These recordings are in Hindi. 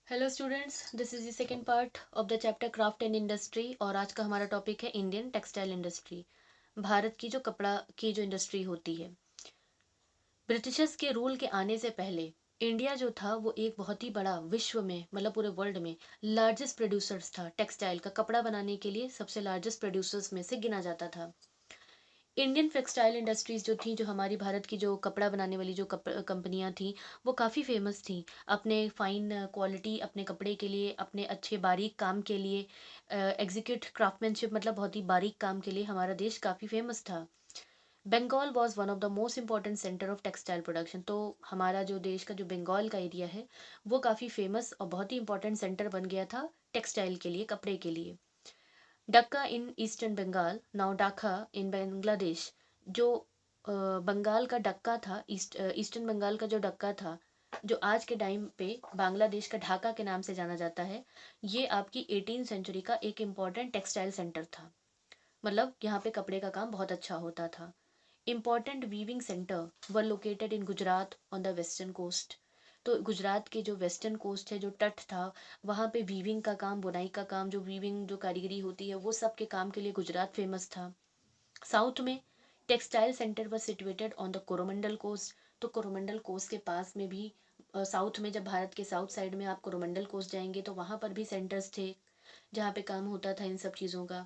Hello students, this is the second part of the chapter craft and industry. और आज का हमारा टॉपिक है इंडियन टेक्सटाइल इंडस्ट्री। भारत की जो कपड़ा की जो इंडस्ट्री होती है, ब्रिटिशर्स के रूल के आने से पहले इंडिया जो था वो एक बहुत ही बड़ा विश्व में, मतलब पूरे वर्ल्ड में लार्जेस्ट प्रोड्यूसर्स था। टेक्सटाइल का कपड़ा बनाने के लिए सबसे लार्जेस्ट प्रोड्यूसर्स में से गिना जाता था। इंडियन टेक्सटाइल इंडस्ट्रीज जो थी, जो हमारी भारत की जो कपड़ा बनाने वाली जो कंपनियां थी, वो काफ़ी फेमस थी अपने फाइन क्वालिटी, अपने कपड़े के लिए, अपने अच्छे बारीक काम के लिए, एग्जीक्यूट क्राफ्टमैनशिप, मतलब बहुत ही बारीक काम के लिए हमारा देश काफ़ी फेमस था। Bengal was one of the most important centre of textile production. तो हमारा जो देश का जो बंगाल का एरिया है वो काफ़ी फेमस और बहुत ही इंपॉर्टेंट सेंटर बन गया था टेक्सटाइल के लिए, कपड़े के लिए। Dacca in eastern Bengal, now Dhaka in Bangladesh. जो बंगाल का डक्का था, ईस्टर्न बंगाल का जो डक्का था, जो आज के टाइम पे बांग्लादेश का ढाका के नाम से जाना जाता है, ये आपकी 18 सेंचुरी का एक इम्पॉर्टेंट टेक्सटाइल सेंटर था। मतलब यहाँ पे कपड़े का काम बहुत अच्छा होता था। Important weaving centre were located in Gujarat on the western coast. तो गुजरात के जो वेस्टर्न कोस्ट है, जो तट था, वहाँ पे वीविंग का काम, बुनाई का काम, जो वीविंग जो कारीगरी होती है, वो सब के काम के लिए गुजरात फेमस था। साउथ में textile centre were situated on the Coromandel coast. तो कोरोमंडल कोस्ट के पास में भी, साउथ में, जब भारत के साउथ साइड में आप कोरोमंडल कोस्ट जाएंगे तो वहाँ पर भी सेंटर्स थे जहाँ पे काम होता था इन सब चीज़ों का।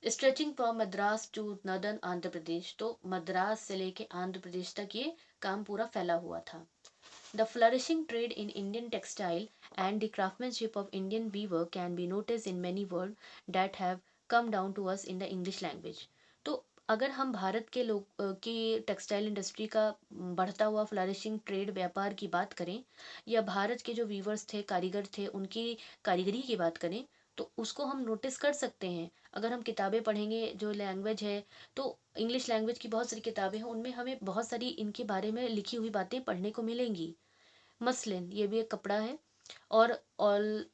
Stretching from Madras to northern Andhra Pradesh. तो मद्रास से लेके आंध्र प्रदेश तक ये काम पूरा फैला हुआ था। The flourishing trade in Indian textile and the craftsmanship of Indian weaver can be notice in many word that have come down to us in the English language. तो अगर हम भारत के लोग की टेक्सटाइल इंडस्ट्री का बढ़ता हुआ फ्लरिशिंग ट्रेड, व्यापार की बात करें, या भारत के जो वीवर्स थे, कारीगर थे, उनकी कारीगरी की बात करें, तो उसको हम नोटिस कर सकते हैं। अगर हम किताबें पढ़ेंगे, जो लैंग्वेज है, तो इंग्लिश लैंग्वेज की बहुत सारी किताबें हैं, उनमें हमें बहुत सारी इनके बारे में लिखी हुई बातें पढ़ने को मिलेंगी। मसलिन, ये भी एक कपड़ा है। और all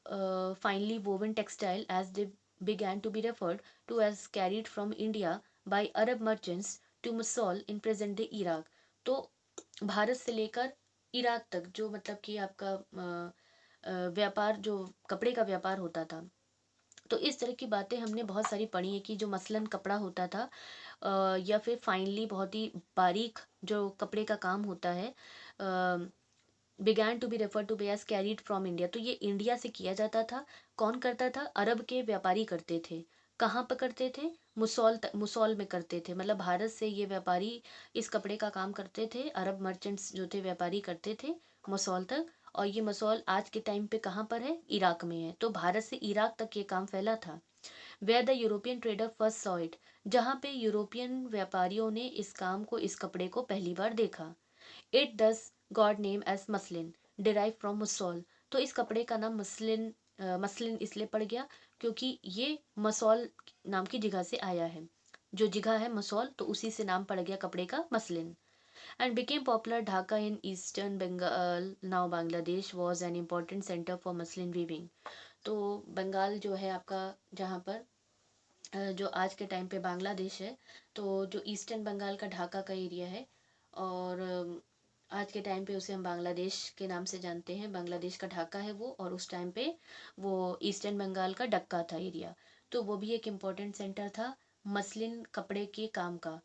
finally woven textile as they began to be referred to as carried from India by Arab merchants to Mosul in present day Iraq। तो भारत से लेकर इराक तक जो, मतलब कि आपका व्यापार, जो कपड़े का व्यापार होता था, तो इस तरह की बातें हमने बहुत सारी पढ़ी है कि जो मसलन कपड़ा होता था, या फिर फाइनली बहुत ही बारीक जो कपड़े का काम होता है, began to be refer to be as carried from India. तो ये इंडिया से किया जाता था। कौन करता था? अरब के व्यापारी करते थे। कहाँ पर करते थे? मुसौल में करते थे। मतलब भारत से ये व्यापारी इस कपड़े का काम करते थे, अरब मर्चेंट्स जो थे, व्यापारी करते थे मुसौल तक। और ये मसौल आज के टाइम पे कहाँ पर है? इराक में है। तो भारत से इराक तक ये काम फैला था। Where the European trader first saw it. जहाँ पे यूरोपियन व्यापारियों ने इस काम को, इस कपड़े को पहली बार देखा। It thus got name as muslin derive from Mosul. तो इस कपड़े का नाम मसलिन, मसलिन इसलिए पड़ गया क्योंकि ये मसौल नाम की जगह से आया है। जो जगह है मसौल, तो उसी से नाम पड़ गया कपड़े का, muslin. And became popular Dhaka in eastern Bengal, now Bangladesh was an important centre for muslin weaving. तो बंगाल जो है आपका, जहाँ पर जो आज के टाइम पे बांग्लादेश है, तो जो ईस्टर्न बंगाल का ढाका का एरिया है, और आज के टाइम पे उसे हम बांग्लादेश के नाम से जानते हैं। बांग्लादेश का ढाका है वो, और उस टाइम पे वो ईस्टर्न बंगाल का डक्का था एरिया। तो वो भी एक इम्पोर्टेंट सेंटर था मसलिन कपड़े के काम का।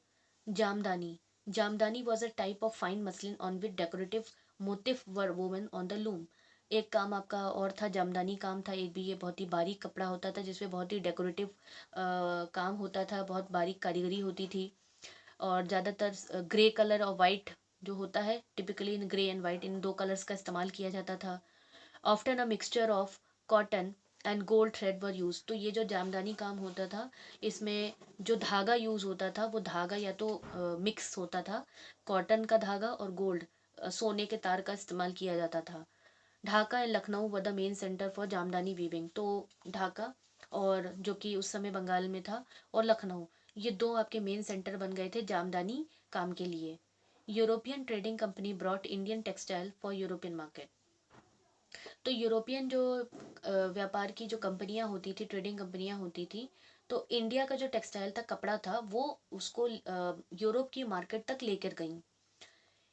Jamdani, jamdani was a type of fine muslin on with decorative motif were woven on the loom. एक काम आपका और था, जामदानी काम था एक भी। ये बहुत ही बारीक कपड़ा होता था जिसमें बहुत ही डेकोरेटिव काम होता था, बहुत बारीक कारीगरी होती थी। और ज़्यादातर ग्रे कलर और वाइट जो होता है, typically in grey and white, इन दो कलर्स का इस्तेमाल किया जाता था। Often a mixture of cotton and gold thread were use. तो ये जो जामदानी काम होता था, इसमें जो धागा यूज होता था, वो धागा या तो मिक्स होता था, कॉटन का धागा और गोल्ड, सोने के तार का इस्तेमाल किया जाता था। Dhaka and Lucknow were the main centre for jamdani weaving. तो ढाका, और जो कि उस समय बंगाल में था, और लखनऊ, ये दो आपके मेन सेंटर बन गए थे जामदानी काम के लिए। European trading company brought Indian textile for European market. तो यूरोपियन जो व्यापार की जो कंपनियां होती थी, ट्रेडिंग कंपनियां होती थी, तो इंडिया का जो टेक्सटाइल था, कपड़ा था, वो उसको यूरोप की मार्केट तक लेकर गई।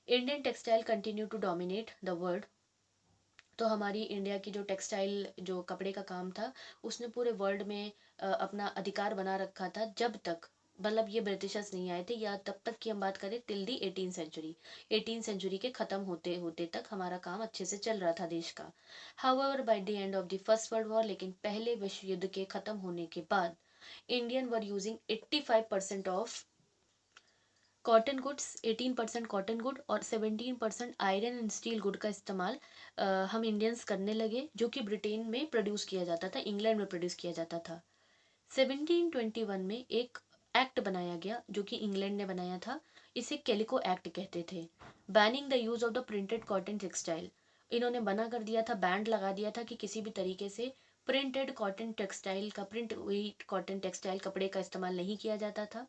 Indian textile continue to dominate the world. तो हमारी इंडिया की जो टेक्सटाइल जो कपड़े का काम था उसने पूरे वर्ल्ड में अपना अधिकार बना रखा था, जब तक मतलब ये ब्रिटिशर्स नहीं आए थे, या तब तक की हम बात करें till the 18th century. 18th century के ख़त्म होते होते तक हमारा काम अच्छे से चल रहा था देश का। However by the end of the first world war, लेकिन पहले विश्व युद्ध के ख़त्म होने के बाद Indian were using 85% of cotton goods, 18% cotton good और 17% आयरन एंड स्टील गुड का इस्तेमाल हम इंडियंस करने लगे, जो कि ब्रिटेन में प्रोड्यूस किया जाता था, इंग्लैंड में प्रोड्यूस किया जाता था। 1721 में एक एक्ट बनाया गया जो कि इंग्लैंड ने बनाया था। इसे कैलिको एक्ट कहते थे। Banning the use of the printed cotton textile, इन्होंने मना कर दिया था, बैंड लगा दिया था कि किसी भी तरीके से प्रिंटेड कॉटन टेक्सटाइल का, प्रिंट हुई कॉटन टेक्सटाइल कपड़े का इस्तेमाल नहीं किया जाता था,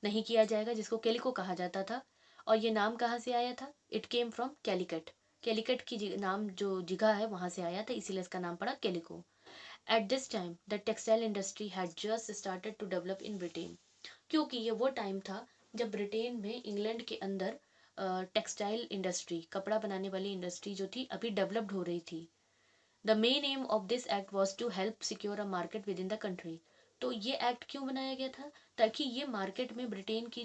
नहीं किया जाएगा, जिसको कैलिको कहा जाता था। और ये नाम कहाँ से आया था? It came from Calicut. Calicut की नाम जो जगह है वहां से आया था, इसीलिए इसका नाम पड़ा calico. At this time the textile industry had just started to develop in Britain, क्योंकि ये वो टाइम था जब ब्रिटेन में, इंग्लैंड के अंदर टेक्सटाइल इंडस्ट्री, कपड़ा बनाने वाली इंडस्ट्री जो थी अभी डेवलप्ड हो रही थी। The main aim of this act was to help secure a market within the country. तो ये एक्ट क्यों बनाया गया था? ताकि ये मार्केट में ब्रिटेन की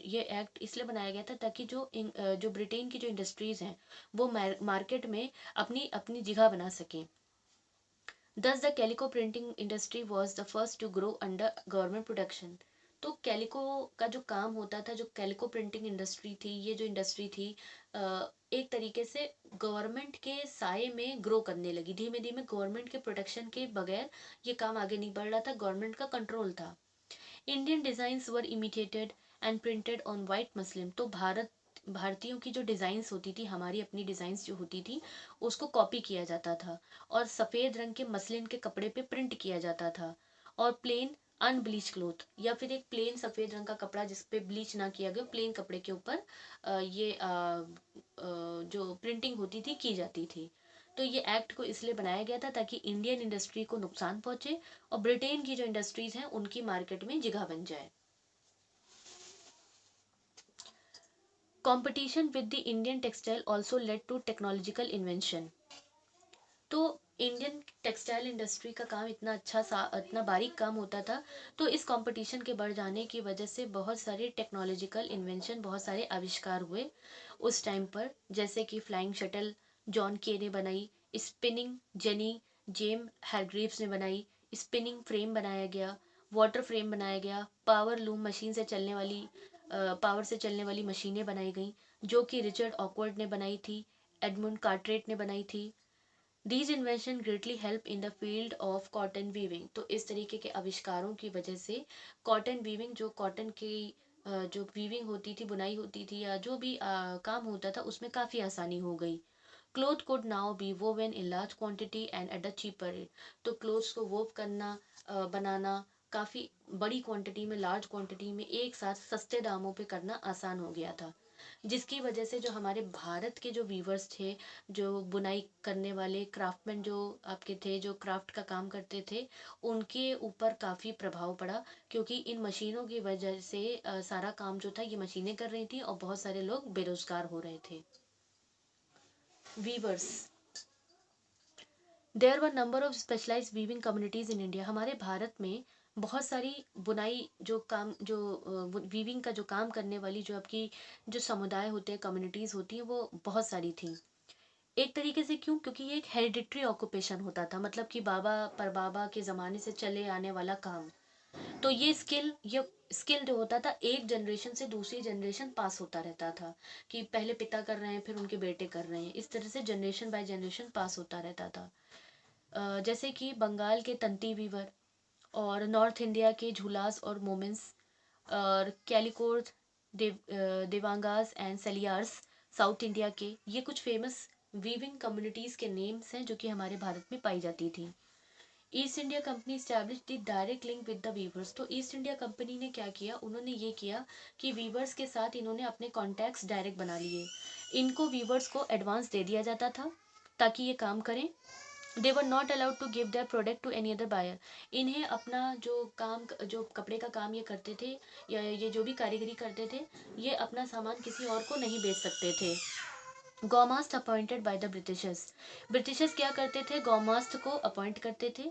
ये एक्ट इसलिए बनाया गया था ताकि जो ब्रिटेन की जो इंडस्ट्रीज हैं वो मार्केट में अपनी अपनी जगह बना सकें। Thus the calico printing industry was the first to grow under government protection. तो कैलिको का जो काम होता था, जो कैलिको प्रिंटिंग इंडस्ट्री थी, ये जो इंडस्ट्री थी एक तरीके से गवर्नमेंट के साए में ग्रो करने लगी। धीमे धीमे गवर्नमेंट के प्रोटेक्शन के बगैर ये काम आगे नहीं बढ़ रहा था, गवर्नमेंट का कंट्रोल था। Indian designs were imitated and printed on white muslin. तो भारतीयों की जो डिजाइन्स होती थी, हमारी अपनी डिजाइन्स जो होती थी, उसको कॉपी किया जाता था और सफेद रंग के मसलिन के कपड़े पे प्रिंट किया जाता था। और प्लेन अनब्लीच क्लोथ, या फिर एक प्लेन सफेद रंग का कपड़ा जिसपे ब्लीच ना किया गया, प्लेन कपड़े के ऊपर जो प्रिंटिंग होती थी की जाती थी। तो ये एक्ट को इसलिए बनाया गया था ताकि इंडियन इंडस्ट्री को नुकसान पहुंचे और ब्रिटेन की जो इंडस्ट्रीज हैं उनकी मार्केट में जगह बन जाए। Competition with the Indian textile also led to technological invention. तो इंडियन टेक्सटाइल इंडस्ट्री का काम इतना इतना बारीक काम होता था, तो इस कंपटीशन के बढ़ जाने की वजह से बहुत सारे टेक्नोलॉजिकल इन्वेंशन, बहुत सारे आविष्कार हुए उस टाइम पर, जैसे कि फ्लाइंग शटल जॉन के ने बनाई, स्पिनिंग जेनी जेम हैरग्रीव्स ने बनाई, स्पिनिंग फ्रेम बनाया गया, वाटर फ्रेम बनाया गया, पावर लूम मशीन से चलने वाली पावर से चलने वाली मशीनें बनाई गई, जो कि रिचर्ड ऑकवर्ड ने बनाई थी, एडमंड कार्टरेट ने बनाई थी। These invention greatly help in the field of cotton weaving. तो इस तरीके के आविष्कारों की वजह से कॉटन वीविंग, जो कॉटन की जो वीविंग होती थी, बुनाई होती थी, या जो भी काम होता था, उसमें काफ़ी आसानी हो गई। Cloth could now be woven in large quantity and at a cheaper rate. तो क्लोथ्स को वोव करना, बनाना काफ़ी बड़ी क्वांटिटी में, लार्ज क्वांटिटी में एक साथ सस्ते दामों पे करना आसान हो गया था, जिसकी वजह से जो हमारे भारत के जो वीवर्स थे, जो बुनाई करने वाले क्राफ्टमैन जो आपके थे, जो क्राफ्ट का काम करते थे, उनके ऊपर काफ़ी प्रभाव पड़ा, क्योंकि इन मशीनों की वजह से सारा काम जो था ये मशीनें कर रही थी और बहुत सारे लोग बेरोजगार हो रहे थे। Weavers, there were number of specialised weaving communities in India. हमारे भारत में बहुत सारी बुनाई जो काम, जो वीविंग का जो काम करने वाली जो आपकी जो समुदाय होते हैं, कम्युनिटीज होती हैं, वो बहुत सारी थी। एक तरीके से क्यों? क्योंकि ये एक हेरिडिटरी ऑक्यूपेशन होता था, मतलब कि बाबा परबाबा के ज़माने से चले आने वाला काम। तो ये स्किल जो होता था, एक जनरेशन से दूसरी जनरेशन पास होता रहता था, कि पहले पिता कर रहे हैं, फिर उनके बेटे कर रहे हैं, इस तरह से जनरेशन बाय जनरेशन पास होता रहता था। जैसे कि बंगाल के तंती वीवर और नॉर्थ इंडिया के झुलास और मोमेंस और Kaikollars, Devangas and Saliyars, south India के, ये कुछ फेमस वीविंग कम्युनिटीज के नेम्स हैं जो कि हमारे भारत में पाई जाती थी। East India Company established the direct link with the weavers. तो ईस्ट इंडिया कंपनी ने क्या किया? उन्होंने ये किया कि वीवर्स के साथ इन्होंने अपने कॉन्टैक्ट्स डायरेक्ट बना लिए। इनको वीवर्स को एडवांस दे दिया जाता था ताकि ये काम करें। They were not allowed to give their product to any other buyer. इन्हें अपना जो काम, जो कपड़े का काम ये करते थे, या ये जो भी कारीगरी करते थे, ये अपना सामान किसी और को नहीं बेच सकते थे। गौमास्त appointed by the Britishers. Britishers क्या करते थे, गौमास्त को अपॉइंट करते थे,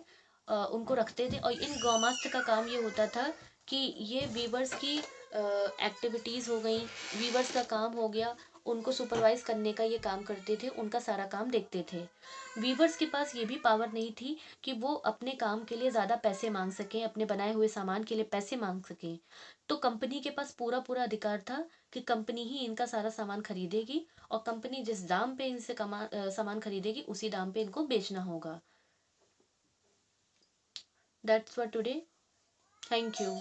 उनको रखते थे, और इन गौमास्त का काम ये होता था कि ये वीवर्स की एक्टिविटीज़ हो गई, वीवर्स का काम हो गया, उनको सुपरवाइज करने का ये काम करते थे, उनका सारा काम देखते थे। वीवर्स के पास ये भी पावर नहीं थी कि वो अपने काम के लिए ज़्यादा पैसे मांग सकें, अपने बनाए हुए सामान के लिए पैसे मांग सकें। तो कंपनी के पास पूरा पूरा अधिकार था कि कंपनी ही इनका सारा सामान खरीदेगी, और कंपनी जिस दाम पे इनसे सामान खरीदेगी उसी दाम पे इनको बेचना होगा। That's for today. Thank you.